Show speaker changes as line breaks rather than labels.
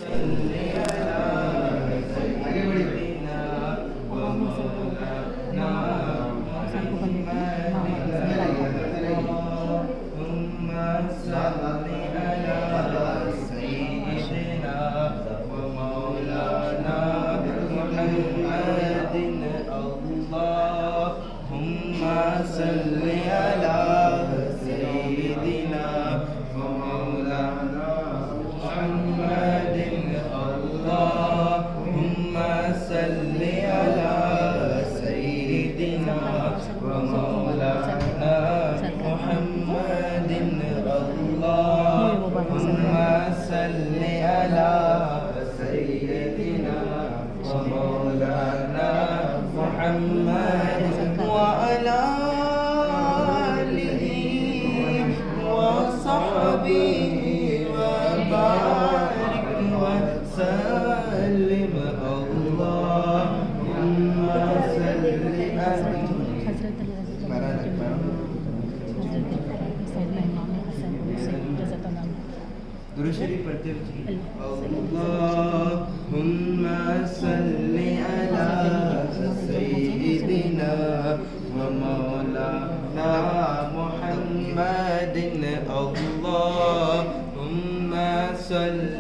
صل على سيدنا ومولانا محمد اللهم صل على سيدنا ومولانا محمد اللهم صل على سيدنا ومولانا محمد وعلى آله وصحبه وبارك وسلم اللهم صل दुरूद शरीफ पढ़ते हुए अल्लाहुम्मा सल्ली अला सय्यिदिना व मौलाना मुहम्मदिन अल्लाहुम्मा सल्ली